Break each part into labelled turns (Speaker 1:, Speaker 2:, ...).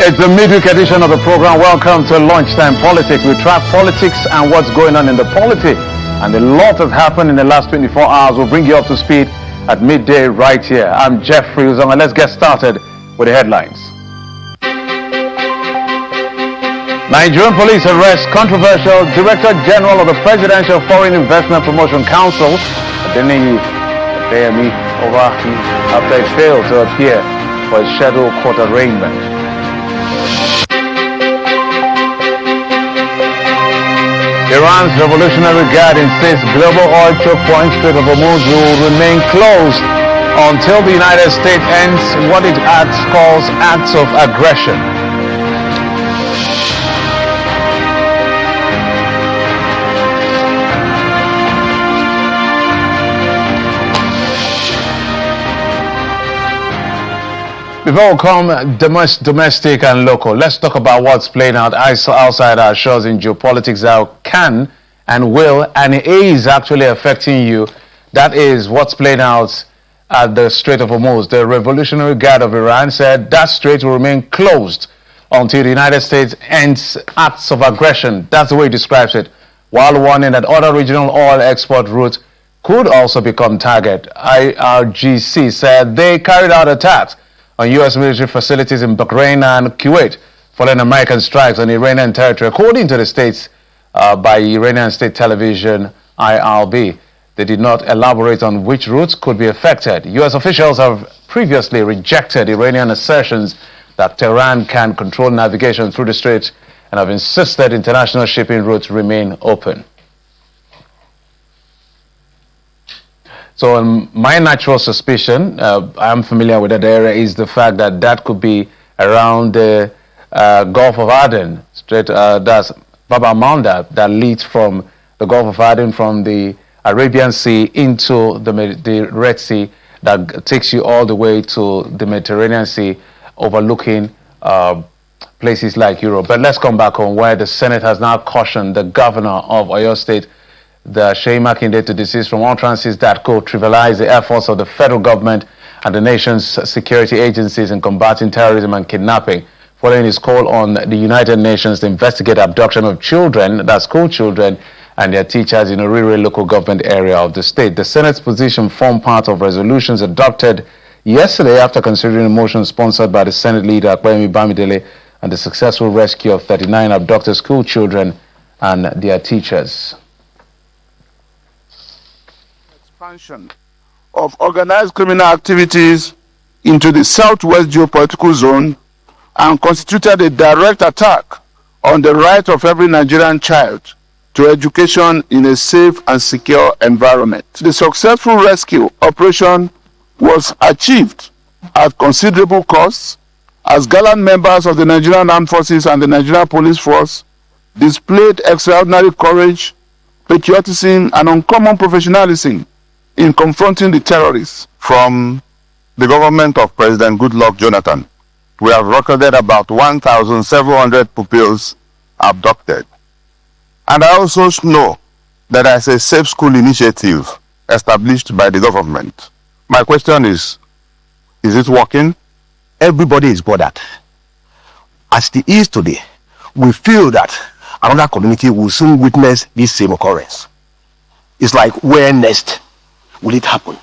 Speaker 1: It's the midweek edition of the program. Welcome to Lunchtime Politics. We track politics and what's going on in the polity. And a lot has happened in the last 24 hours. We'll bring you up to speed at midday right here. I'm Jeffrey Uzonga. Let's get started with the headlines. Nigerian police arrest controversial Director General of the Presidential Foreign Investment Promotion Council, Adeniyi Adeyemi, after he failed to appear for his scheduled court arraignment. Iran's Revolutionary Guard insists global oil choke point Strait of Hormuz will remain closed until the United States ends what it calls acts of aggression. Before we come domestic and local, let's talk about what's playing out outside our shores in geopolitics that can and will and is actually affecting you. That is what's playing out at the Strait of Hormuz. The Revolutionary Guard of Iran said that strait will remain closed until the United States ends acts of aggression. That's the way he describes it, while warning that other regional oil export routes could also become target. IRGC said they carried out attacks on U.S. military facilities in Bahrain and Kuwait following American strikes on Iranian territory, according to the states by Iranian state television IRB. They did not elaborate on which routes could be affected. U.S. officials have previously rejected Iranian assertions that Tehran can control navigation through the strait and have insisted international shipping routes remain open. So my natural suspicion, I'm familiar with that area, is the fact that that could be around the Gulf of Aden, that's Bab al-Mandab, that leads from the Gulf of Aden from the Arabian Sea into the Red Sea, that takes you all the way to the Mediterranean Sea, overlooking places like Europe. But let's come back on where the Senate has now cautioned the governor of Oyo State, the Seyi Makinde, to desist from utterances that could trivialize the efforts of the federal government and the nation's security agencies in combating terrorism and kidnapping, following his call on the United Nations to investigate abduction of children, that's school children, and their teachers in a rural local government area of the state. The Senate's position formed part of resolutions adopted yesterday after considering a motion sponsored by the Senate leader Akpeyemi Bamidele and the successful rescue of 39 abducted school children and their teachers.
Speaker 2: Expansion of organized criminal activities into the southwest geopolitical zone and constituted a direct attack on the right of every Nigerian child to education in a safe and secure environment. The successful rescue operation was achieved at considerable cost as gallant members of the Nigerian Armed Forces and the Nigerian Police Force displayed extraordinary courage, patriotism, and uncommon professionalism in confronting the terrorists.
Speaker 3: From the government of President Goodluck Jonathan, we have recorded about 1,700 pupils abducted. And I also know that there's a safe school initiative established by the government. My question is it working?
Speaker 4: Everybody is bothered. As it is today, we feel that another community will soon witness this same occurrence. It's like, where next will it happen?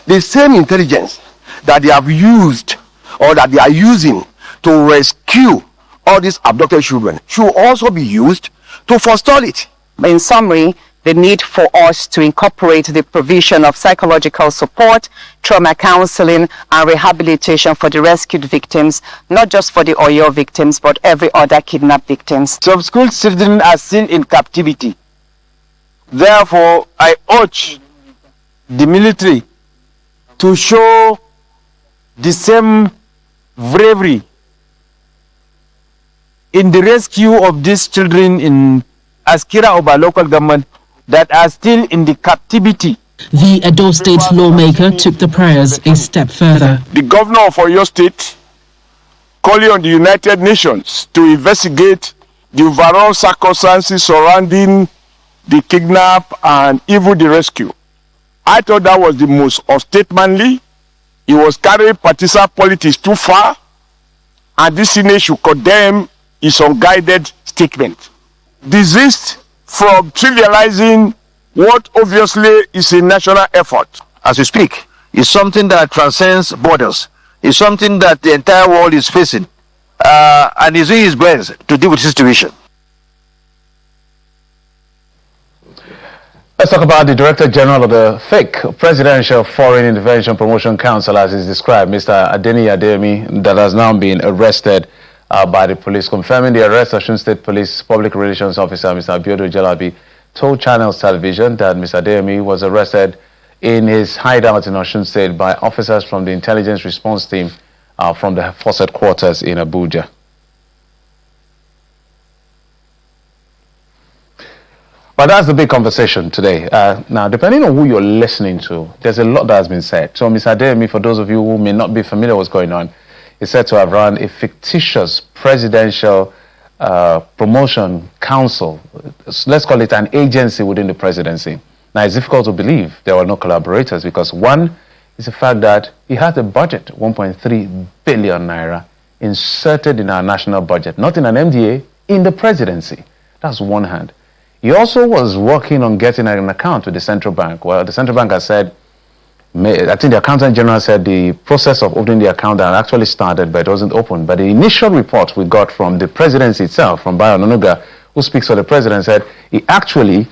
Speaker 4: The same intelligence that they have used or that they are using to rescue all these abducted children should also be used to forestall it.
Speaker 5: In summary, the need for us to incorporate the provision of psychological support, trauma counseling, and rehabilitation for the rescued victims, not just for the Oyo victims, but every other kidnapped victims.
Speaker 6: Some school children are still in captivity. Therefore, I urge the military to show the same bravery in the rescue of these children in Askira Oba local government that are still in the captivity.
Speaker 7: The Edo State lawmaker took the prayers a step further.
Speaker 2: The governor of Oyo State calling on the United Nations to investigate the overall circumstances surrounding the kidnap and even the rescue. I thought that was the most unstatemanly. It was carrying partisan politics too far.
Speaker 4: and this Senate should condemn his unguided statement. Desist from trivializing what obviously is a national effort. As we speak, is something that transcends borders. It's something that the entire world is facing, and is doing his best to deal with the situation.
Speaker 1: Let's talk about the Director General of the FIC, Presidential Foreign Intervention Promotion Council, as is described, Mr. Adeniyi Adeyemi, that has now been arrested by the police. Confirming the arrest, Osun State Police Public Relations Officer, Mr. Abiodun Jalabi, told Channels Television that Mr. Adeyemi was arrested in his hideout in Osun State by officers from the Intelligence Response Team from the force headquarters in Abuja. But that's the big conversation today. Now, depending on who you're listening to, there's a lot that has been said. So, Mr. Adeyemi, for those of you who may not be familiar with what's going on, is said to have run a fictitious presidential promotion council. Let's call it an agency within the presidency. Now, it's difficult to believe there were no collaborators because one is the fact that he had a budget, 1.3 billion naira, inserted in our national budget, not in an MDA, in the presidency. That's one hand. He also was working on getting an account with the central bank. Well, the central bank has said, I think the accountant general said the process of opening the account had actually started, but it wasn't open. But the initial report we got from the presidency itself, from Bayo Onanuga, who speaks for the president, said he actually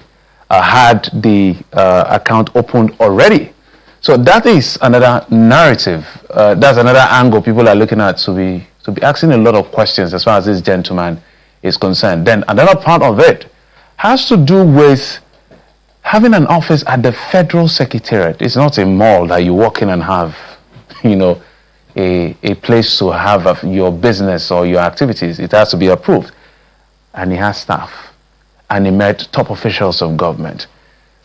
Speaker 1: had the account opened already. So that is another narrative. That's another angle people are looking at to be asking a lot of questions as far as this gentleman is concerned. Then another part of it has to do with having an office at the Federal Secretariat. It's not a mall that you walk in and have, a place to have your business or your activities. It has to be approved. And he has staff. And he met top officials of government.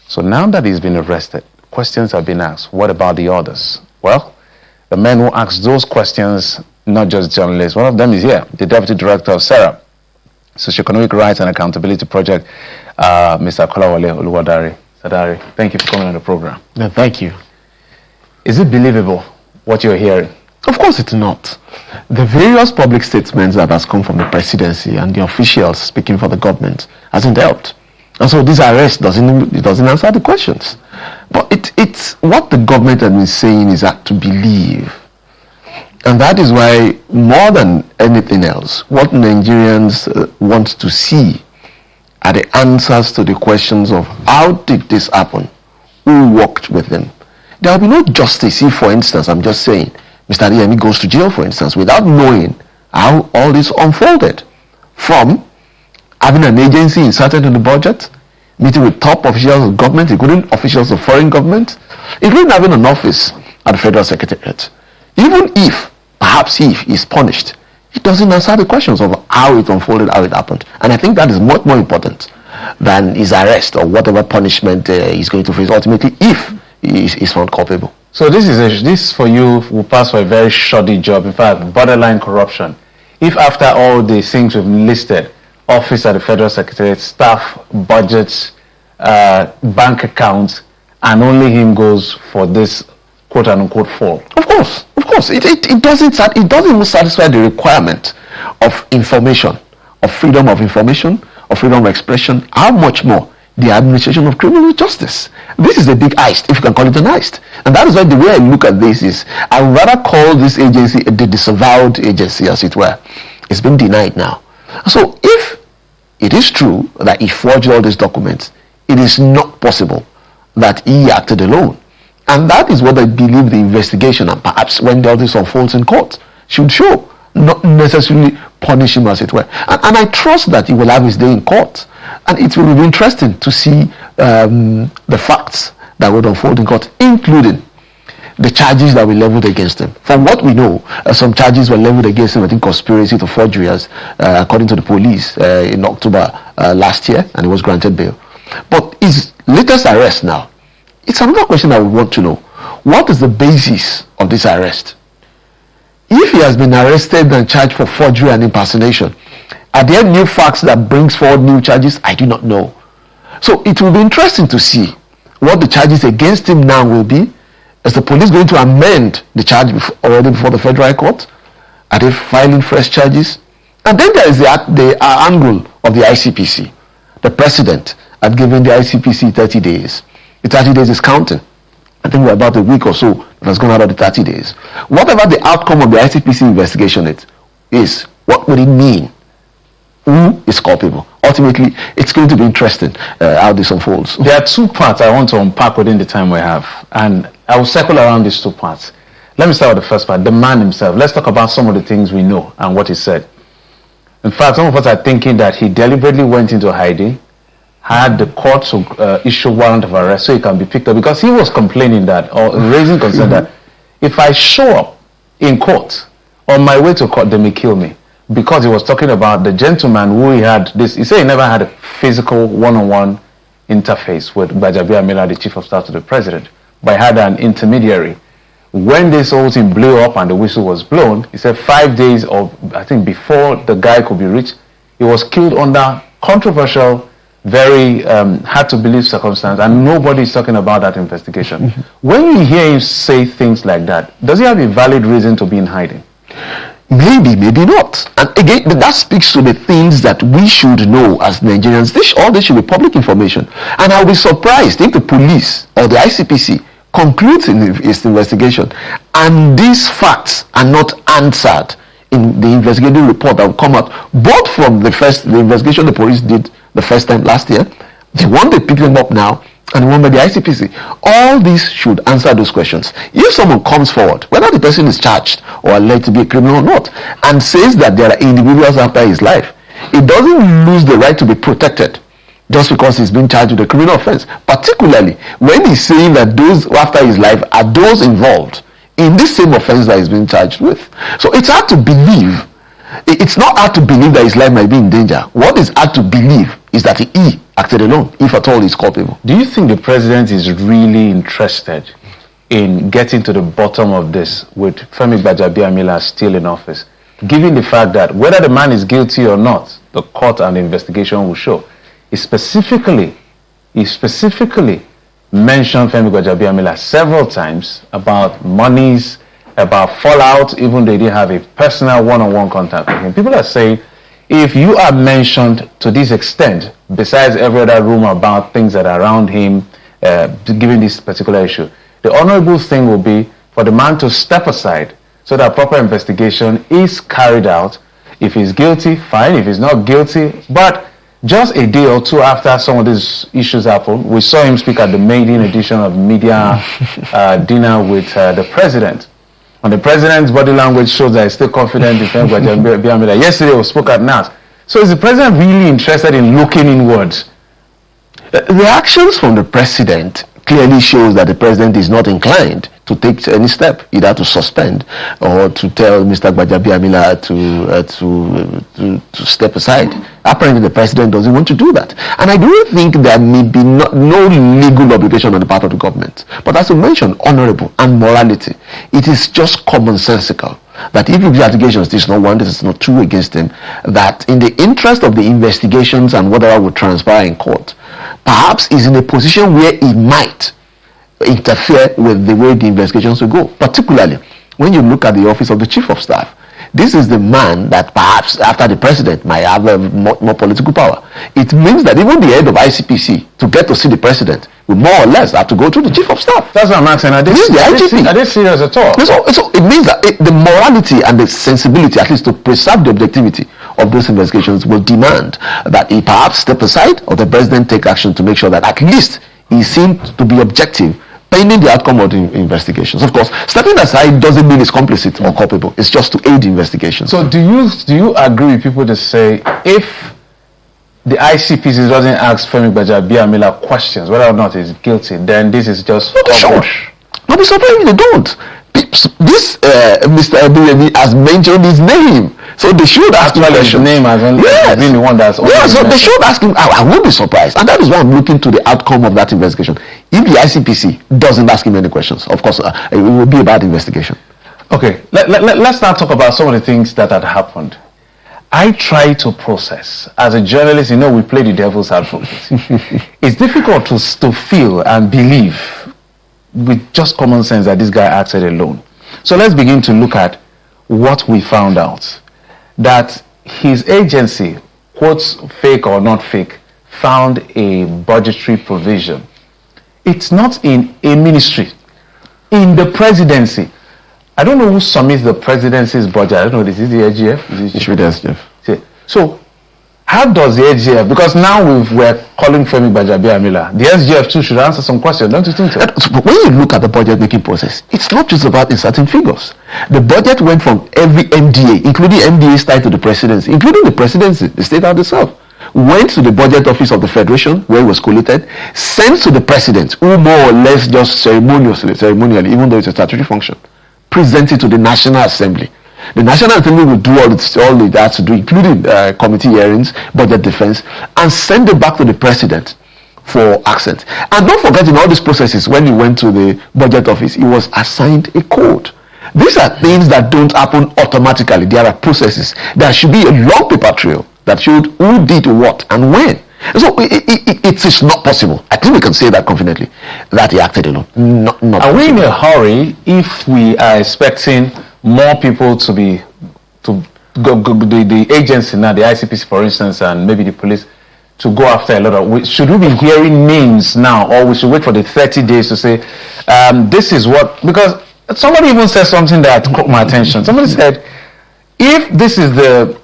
Speaker 1: So now that he's been arrested, questions have been asked. What about the others? Well, the men who asked those questions, not just journalists, one of them is here, the Deputy Director of SERAP, Socioeconomic Rights and Accountability Project, Mr. Kolawole Oluwadare. Sadari, thank you for coming on the program.
Speaker 8: No, thank you.
Speaker 1: Is it believable what you're hearing?
Speaker 8: Of course it's not. The various public statements that has come from the presidency and the officials speaking for the government hasn't helped. And so this arrest doesn't answer the questions. But it's what the government has been saying is that to believe. And that is why, more than anything else, what Nigerians want to see are the answers to the questions of how did this happen? Who worked with them? There will be no justice if, for instance, I'm just saying, Mr. Adeyemi goes to jail, for instance, without knowing how all this unfolded. From having an agency inserted in the budget, meeting with top officials of government, including officials of foreign government, including having an office at the Federal Secretariat. Even if, perhaps if he's punished, it doesn't answer the questions of how it unfolded, how it happened. And I think that is much more important than his arrest or whatever punishment he's going to face ultimately if he is found culpable.
Speaker 1: So this for you will pass for a very shoddy job, in fact, borderline corruption. If after all the things we've listed, office at the Federal Secretariat, staff, budgets, bank accounts, and only him goes for this quote-unquote fall.
Speaker 8: Of course. It doesn't even satisfy the requirement of information, of freedom of information, of freedom of expression. How much more the administration of criminal justice? This is a big heist, if you can call it an heist. And that is why the way I look at this is, I would rather call this agency the disavowed agency, as it were. It's been denied now. So if it is true that he forged all these documents, it is not possible that he acted alone. And that is what I believe the investigation, and perhaps when all this unfolds in court, should show, not necessarily punish him, as it were. And I trust that he will have his day in court. And it will be interesting to see the facts that would unfold in court, including the charges that were leveled against him. From what we know, some charges were leveled against him, I think conspiracy to forgery, according to the police, in October last year, and he was granted bail. But his latest arrest now, it's another question I would want to know. What is the basis of this arrest? If he has been arrested and charged for forgery and impersonation, are there new facts that brings forward new charges? I do not know. So it will be interesting to see what the charges against him now will be. Is the police going to amend the charge already before the Federal Court? Are they filing fresh charges? And then there is the angle of the ICPC. The president had given the ICPC 30 days. The 30 days is counting. I think we're about a week or so that has gone out of the 30 days. Whatever the outcome of the ICPC investigation is, what would it mean? Who is culpable? Ultimately, it's going to be interesting how this unfolds.
Speaker 1: There are two parts I want to unpack within the time we have, and I will circle around these two parts. Let me start with the first part, the man himself. Let's talk about some of the things we know and what he said. In fact, some of us are thinking that he deliberately went into hiding, had the court to issue warrant of arrest so he can be picked up, because he was complaining that, or raising concern that, if I show up in court, on my way to court, they may kill me. Because he was talking about the gentleman who he had this, he said he never had a physical one-on-one interface with Gbajabiamila, the chief of staff to the president, but he had an intermediary. When this whole thing blew up and the whistle was blown, he said 5 days I think before the guy could be reached, he was killed under controversial, very hard to believe circumstance, and nobody is talking about that investigation. When you hear him say things like that, does he have a valid reason to be in hiding?
Speaker 8: Maybe, maybe not. And again, that speaks to the things that we should know as Nigerians. All this should be public information. And I'll be surprised if the police or the ICPC concludes in its investigation and these facts are not answered in the investigative report that will come out, both from the investigation the police did the first time last year, the one they picked them up now, and the one by the ICPC. All these should answer those questions. If someone comes forward, whether the person is charged or alleged to be a criminal or not, and says that there are individuals after his life, it doesn't lose the right to be protected just because he's been charged with a criminal offense, particularly when he's saying that those after his life are those involved in this same offense that he's been charged with. So it's hard to believe. It's not hard to believe that his life might be in danger. What is hard to believe is that he acted alone, if at all he's culpable.
Speaker 1: Do you think the president is really interested in getting to the bottom of this with Femi Gbajabiamila still in office, given the fact that whether the man is guilty or not, the court and the investigation will show? He specifically mentioned Femi Gbajabiamila several times about monies, about fallout, even though they didn't have a personal one-on-one contact with him. People are saying, if you are mentioned to this extent, besides every other rumor about things that are around him, given this particular issue, the honorable thing will be for the man to step aside so that proper investigation is carried out. If he's guilty, fine. If he's not guilty, but just a day or two after some of these issues happened, we saw him speak at the maiden edition of media dinner with the president. And the president's body language shows that he's still confident in Gbajabiamila. Yesterday we spoke at NAS. So is the president really interested in looking inwards?
Speaker 8: The actions from the president clearly shows that the president is not inclined to take any step, either to suspend or to tell Mr. Gbajabiamila to step aside. Apparently the president doesn't want to do that. And I do think there may be no legal obligation on the part of the government. But as you mentioned, honorable and morality, it is just commonsensical that if the allegations, this is not one, this is not two against him, that in the interest of the investigations and whatever will transpire in court, perhaps is in a position where he might interfere with the way the investigations will go, particularly when you look at the office of the chief of staff. This is the man that perhaps after the president might have more political power. It means that even the head of ICPC, to get to see the president, will more or less have to go through the chief of staff.
Speaker 1: That's what I'm asking. Are they serious at all?
Speaker 8: So it means that the morality and the sensibility, at least to preserve the objectivity of those investigations, will demand that he perhaps step aside or the president take action to make sure that at least he seems to be objective pending the outcome of the investigations. Of course, stepping aside doesn't mean it's complicit or culpable. It's just to aid the investigation.
Speaker 1: So do you agree with people to say if the ICPC doesn't ask Femi Gbajabiamila questions whether or not he's guilty, then this is just
Speaker 8: hush? Not be surprised if they don't. This Mr. Ebiyemi has mentioned his name, so they should ask him questions.
Speaker 1: His name has been the one that's
Speaker 8: so they should ask him. I won't be surprised, and that is why I'm looking to the outcome of that investigation. If the ICPC doesn't ask him any questions, of course, it will be a bad investigation.
Speaker 1: Okay, let's now talk about some of the things that had happened. I try to process as a journalist. We play the devil's advocate. It's difficult to feel and believe with just common sense that this guy acted alone. So let's begin to look at what we found out, that his agency, quotes fake or not fake, found a budgetary provision. It's not in a ministry, in the presidency. I don't know who submits the presidency's budget. I don't know, is it the AGF?
Speaker 8: It should be the SGF.
Speaker 1: So, how does the SGF, because now we're calling Femi Gbajabiamila, the SGF too should answer some questions, don't you think so?
Speaker 8: But when you look at the budget making process, it's not just about inserting figures. The budget went from every MDA, including MDAs tied to the presidency, including the presidency, the state house itself, went to the budget office of the federation where it was collated, sent to the president, who more or less just ceremonially, even though it's a statutory function, present it to the National Assembly. The National Assembly will do all it has to do, including committee hearings, budget defense, and send it back to the president for accent. And don't forget, in all these processes, when he went to the budget office, he was assigned a code. These are things that don't happen automatically. There are processes. There should be a long paper trail that showed who did what and when. So it is not possible. I think we can say that confidently, that he acted alone. Not
Speaker 1: are we in a hurry if we are expecting more people to go the agency now, the ICPC for instance, and maybe the police, to go after a lot of, should we be hearing names now, or we should wait for the 30 days to say, this is what, because somebody even said something that caught my attention. Somebody said, if this is the,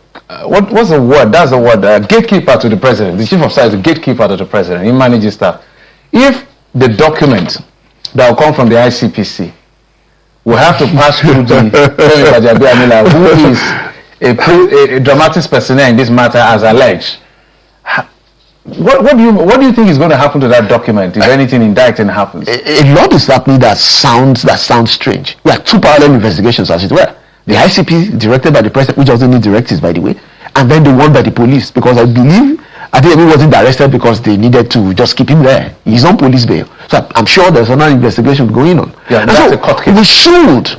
Speaker 1: what's the word? That's the word, gatekeeper to the president. The chief of staff is the gatekeeper to the president. He manages stuff. If the document that will come from the ICPC will have to pass through the Femi Gbajabiamila, who is a dramatic person in this matter as alleged, what do you think is going to happen to that document if anything indicting happens?
Speaker 8: A lot is happening that sounds strange. We have two parallel investigations, as it were. The ICP directed by the president, which doesn't need directives, by the way, and then the one by the police, because I believe Adeyemi wasn't arrested because they needed to just keep him there. He's on police bail. So I'm sure there's another investigation going on.
Speaker 1: Yeah, and that's a court case.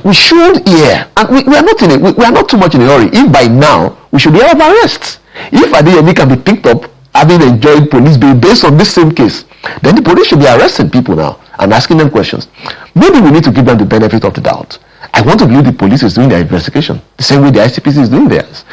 Speaker 8: We should hear, and we are not in it. We are not too much in a hurry. If by now we should hear of arrests. If Adeyemi can be picked up having enjoyed police bail based on this same case, then the police should be arresting people now and asking them questions. Maybe we need to give them the benefit of the doubt. I want to believe the police is doing their investigation the same way the ICPC is doing theirs.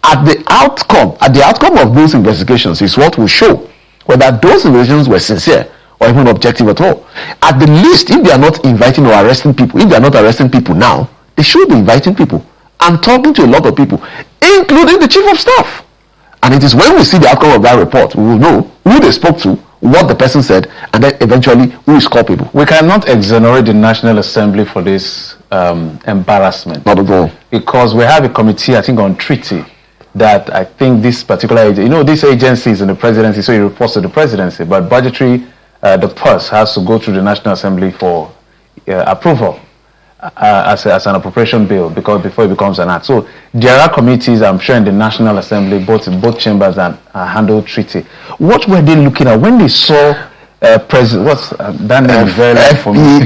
Speaker 8: At the outcome of those investigations is what will show whether those investigations were sincere or even objective at all. At the least, if they are not inviting or arresting people, if they are not arresting people now, they should be inviting people and talking to a lot of people, including the chief of staff. And it is when we see the outcome of that report, we will know who they spoke to, what the person said, and then eventually who is culpable.
Speaker 1: We cannot exonerate the National Assembly for this embarrassment.
Speaker 8: Not at all.
Speaker 1: Because we have a committee, I think, on treaty that I think this particular, this agency is in the presidency, so it reports to the presidency, but budgetary, the purse has to go through the National Assembly for approval as an appropriation bill, because before it becomes an act. So there are committees, I'm sure, in the National Assembly, both chambers, that handle treaty. What were they looking at when they saw what's that name is very long for me.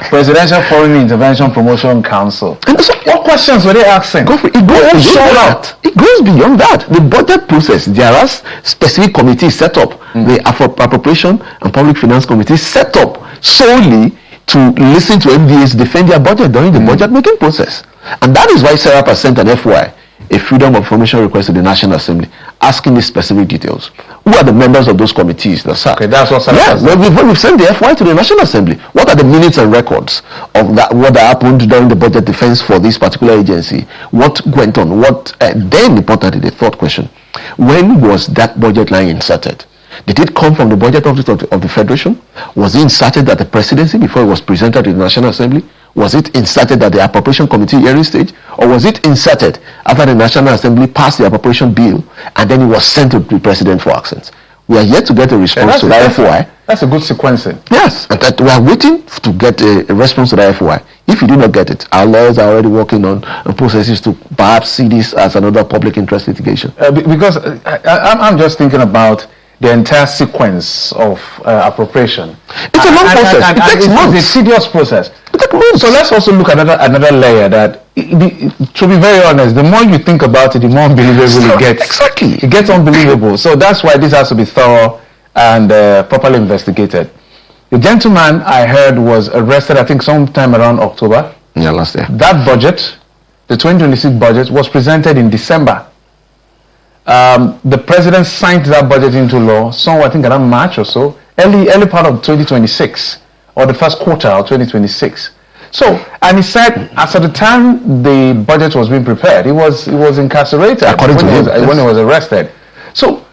Speaker 1: Presidential Foreign Intervention Promotion Council. And so, what questions were they asking?
Speaker 8: It goes beyond that. The budget process, there are specific committees set up. The Appropriation and Public Finance Committee set up solely to listen to MDAs defend their budget during the budget making process. And that is why SERAP has sent an FY, a Freedom of Information request to the National Assembly, asking these specific details. Who are the members of those committees? Okay,
Speaker 1: that's what SERAP has
Speaker 8: done. We've sent the FY to the National Assembly. What are the minutes and records of that? What happened during the budget defense for this particular agency? What went on? Then importantly, the third question: when was that budget line inserted? Did it come from the budget office of the Federation? Was it inserted at the presidency before it was presented to the National Assembly? Was it inserted at the appropriation committee hearing stage? Or was it inserted after the National Assembly passed the appropriation bill and then it was sent to the president for accent? We are yet to get a response to that FOI.
Speaker 1: That's a good sequencing.
Speaker 8: Yes, and that we are waiting to get a response to that FOI. If you do not get it, our lawyers are already working on processes to perhaps see this as another public interest litigation.
Speaker 1: Because I'm just thinking about the entire sequence of appropriation.
Speaker 8: It's a long process. It takes months.
Speaker 1: It's a tedious process.
Speaker 8: It takes months.
Speaker 1: So let's also look at another layer that, to be very honest, the more you think about it, the more unbelievable it gets.
Speaker 8: Exactly.
Speaker 1: It gets unbelievable. So that's why this has to be thorough and properly investigated. The gentleman I heard was arrested, I think, sometime around October.
Speaker 8: Yeah, last year.
Speaker 1: That budget the 2026 budget was presented in December. The president signed that budget into law somewhere, I think around March or so, early part of 2026, or the first quarter of 2026. So, and he said, as at the time the budget was being prepared, he was incarcerated when he was arrested. So,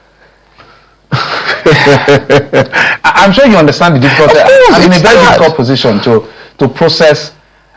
Speaker 1: I'm sure you understand the difficulty. I'm in a very difficult position to process.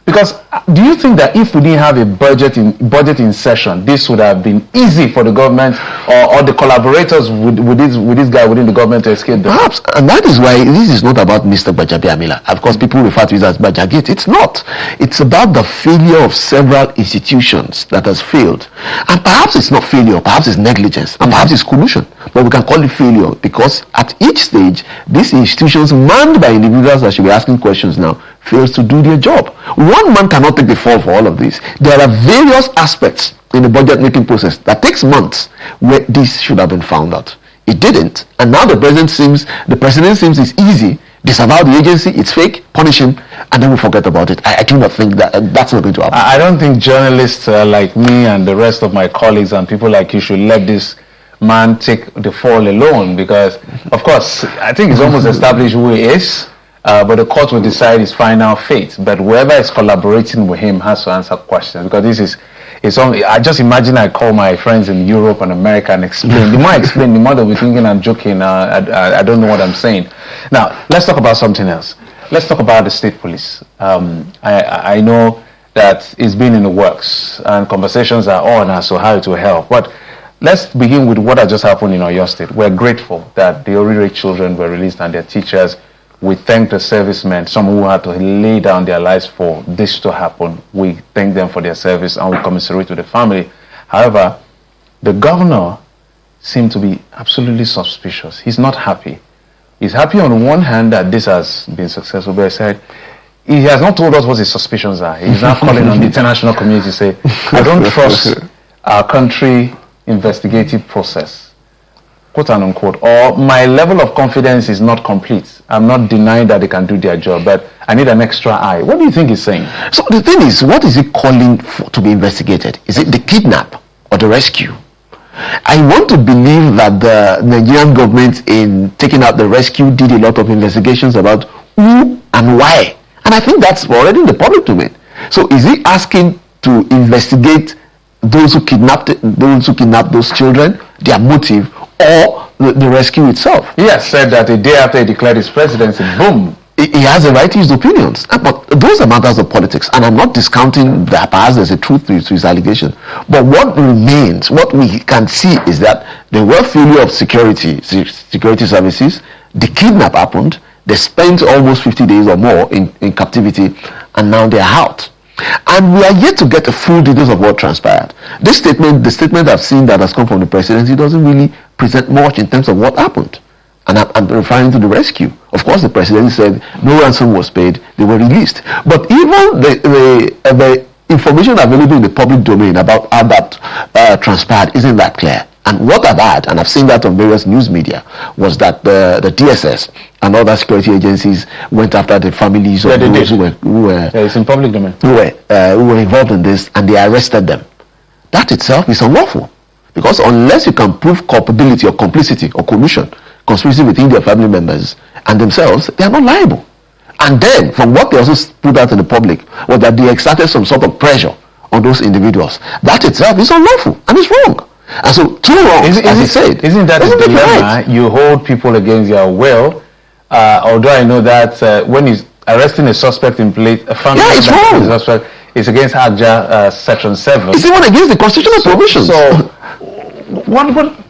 Speaker 1: Because do you think that if we didn't have a budget in session, this would have been easy for the government or the collaborators with this guy within the government to escape them?
Speaker 8: Perhaps, and that is why this is not about Mr. Gbajabiamila. Of course, people refer to it as Gbajagate. It's not. It's about the failure of several institutions that has failed. And perhaps it's not failure, perhaps it's negligence, and perhaps it's collusion. But we can call it failure because at each stage, these institutions manned by individuals that should be asking questions now fails to do their job. One man cannot take the fall for all of this. There are various aspects in the budget making process that takes months where this should have been found out. It didn't, and now the president seems it's easy, disavow the agency, it's fake, punish him, and then we forget about it. I do not think that's not going to happen.
Speaker 1: I don't think journalists like me and the rest of my colleagues and people like you should let this man take the fall alone, because of course I think it's almost established who he is. But the court will decide his final fate. But whoever is collaborating with him has to answer questions, because it's only. I just imagine I call my friends in Europe and America and explain. The more I explain, the more they'll be thinking I'm joking. I don't know what I'm saying. Now let's talk about something else. Let's talk about the state police. I know that it's been in the works and conversations are on as to how it will help. But let's begin with what had just happened in Oyo State. We're grateful that the Orire children were released and their teachers. We thank the servicemen, some who had to lay down their lives for this to happen. We thank them for their service and we commiserate with the family. However, the governor seemed to be absolutely suspicious. He's not happy. He's happy on one hand that this has been successful, but he said he has not told us what his suspicions are. He's now calling on the international community to say, I don't trust our country investigative process, quote and unquote, or my level of confidence is not complete. I'm not denying that they can do their job, but I need an extra eye. What do you think he's saying?
Speaker 8: So the thing is, what is he calling for to be investigated? Is it the kidnap or the rescue? I want to believe that the Nigerian government, in taking out the rescue, did a lot of investigations about who and why. And I think that's already in the public domain. So is he asking to investigate those who kidnapped those children, their motive, or the rescue itself?
Speaker 1: He has said that a day after he declared his presidency, boom.
Speaker 8: He has a right to his opinions. But those are matters of politics. And I'm not discounting that perhaps there's a truth to his allegation. But what remains, what we can see is that there were failure of security services. The kidnap happened. They spent almost 50 days or more in captivity. And now they're out. And we are yet to get the full details of what transpired. The statement I've seen that has come from the presidency doesn't really present much in terms of what happened. And I'm referring to the rescue. Of course, the president said no ransom was paid, they were released. But even the information available in the public domain about how that transpired isn't that clear. And what I've had, and I've seen that on various news media, was that the DSS and other security agencies went after the families of those who were
Speaker 1: it's in public domain.
Speaker 8: who were involved in this, and they arrested them. That itself is unlawful. Because unless you can prove culpability or complicity or collusion, conspiracy within their family members and themselves, they are not liable. And then, from what they also put out in the public, was that they exerted some sort of pressure on those individuals. That itself is unlawful and it's wrong. And so, two wrongs, as he said.
Speaker 1: Isn't that the dilemma? Right? You hold people against their will. Although I know that when he's arresting a suspect in place, a family
Speaker 8: it's wrong.
Speaker 1: Suspect, it's against AGJA Section 7.
Speaker 8: It's even against the constitutional provisions.
Speaker 1: So,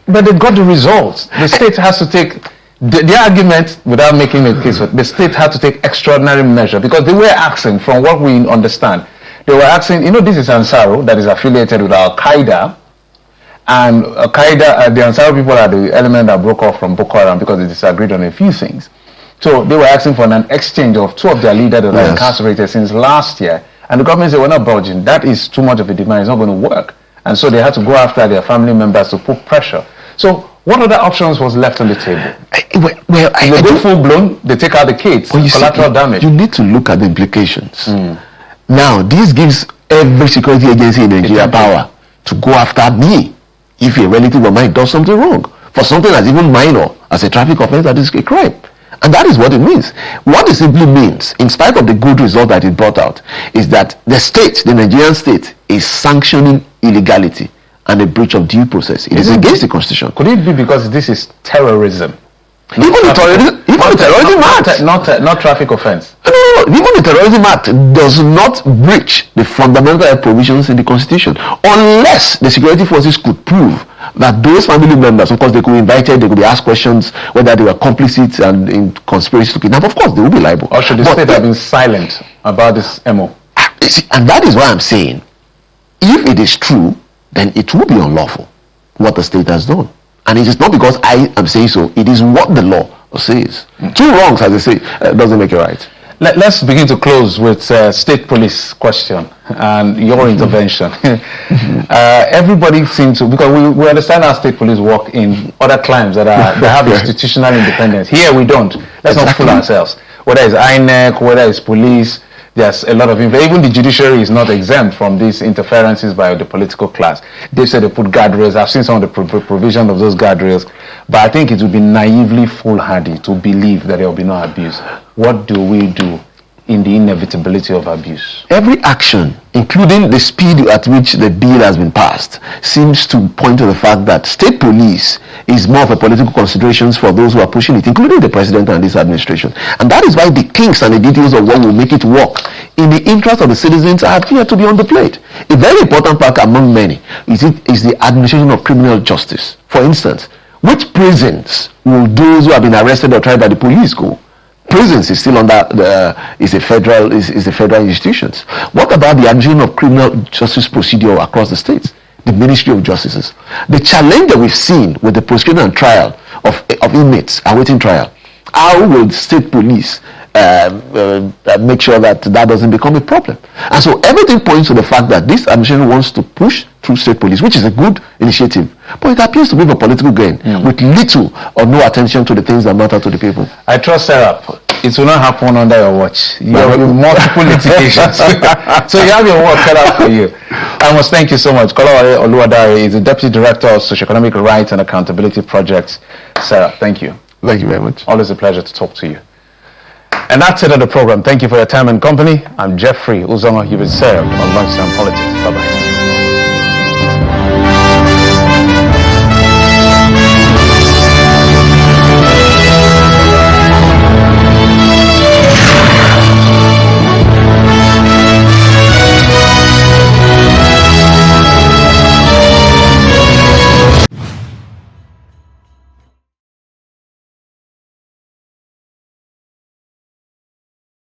Speaker 1: but they got the results. The state has to take the argument, without making a case, the state had to take extraordinary measure, because they were asking, from what we understand, they were asking, this is Ansaro that is affiliated with Al-Qaeda, and Al-Qaeda, the Ansaro people are the element that broke off from Boko Haram because they disagreed on a few things. So they were asking for an exchange of two of their leaders that are incarcerated since last year, and the government said, we're not budging. That is too much of a demand. It's not going to work. And so they had to go after their family members to put pressure. So what other options was left on the table? They go full blown, they take out the kids, collateral damage.
Speaker 8: You need to look at the implications. Now, this gives every security agency in Nigeria power to go after me if a relative of mine does something wrong for something that's even minor as a traffic offense, that is a crime. And that is what it means. What it simply means, in spite of the good result that it brought out, is that the state, the Nigerian state, is sanctioning illegality and a breach of due process. It is against the constitution.
Speaker 1: Could it be because this is terrorism?
Speaker 8: Even the terrorism act,
Speaker 1: not traffic offense.
Speaker 8: No, even the terrorism act does not breach the fundamental provisions in the constitution unless the security forces could prove that those family members, of course, they could be invited, they could be asked questions whether they were complicit and in conspiracy to kidnap. Of course, they will be liable.
Speaker 1: Or should the state have been silent about this MO?
Speaker 8: And that is why I'm saying, if it is true, then it will be unlawful what the state has done. And it is not because I am saying so, it is what the law says. Two wrongs, as they say, doesn't make it right.
Speaker 1: Let's begin to close with state police question and your intervention. Everybody seems to, because we understand how state police work in other climes that have institutional independence. Here we don't. Let's not fool ourselves. Whether it's INEC, whether it's police, there's a lot of even the judiciary is not exempt from these interferences by the political class. They said they put guardrails. I've seen some of the provision of those guardrails, but I think it would be naively foolhardy to believe that there will be no abuse. What do we do in the inevitability of abuse?
Speaker 8: Every action, including the speed at which the bill has been passed, seems to point to the fact that state police is more of a political considerations for those who are pushing it, including the president and this administration. And that is why the kinks and the details of what will make it work in the interest of the citizens are here to be underplayed. A very important part among many is the administration of criminal justice. For instance, which prisons will those who have been arrested or tried by the police go? Prisons is still under is a federal institutions. What about the administration of criminal justice procedure across the states? The Ministry of Justices. The challenge that we've seen with the prosecution and trial of inmates awaiting trial. How will state police make sure that doesn't become a problem? And so everything points to the fact that this administration wants to push through state police, which is a good initiative, but it appears to be for political gain with little or no attention to the things that matter to the people.
Speaker 1: I trust SERAP. It will not happen under your watch. You have multiple litigations. So you have your work cut out for you. I must thank you so much. Kolawole Oluwadare is the Deputy Director of Socioeconomic Rights and Accountability Projects, SERAP. Thank you.
Speaker 8: Thank you very much.
Speaker 1: Always a pleasure to talk to you. And that's it on the program. Thank you for your time and company. I'm Jeffrey Uzoma. You've been SERAP on Lunchtime Politics. Bye-bye.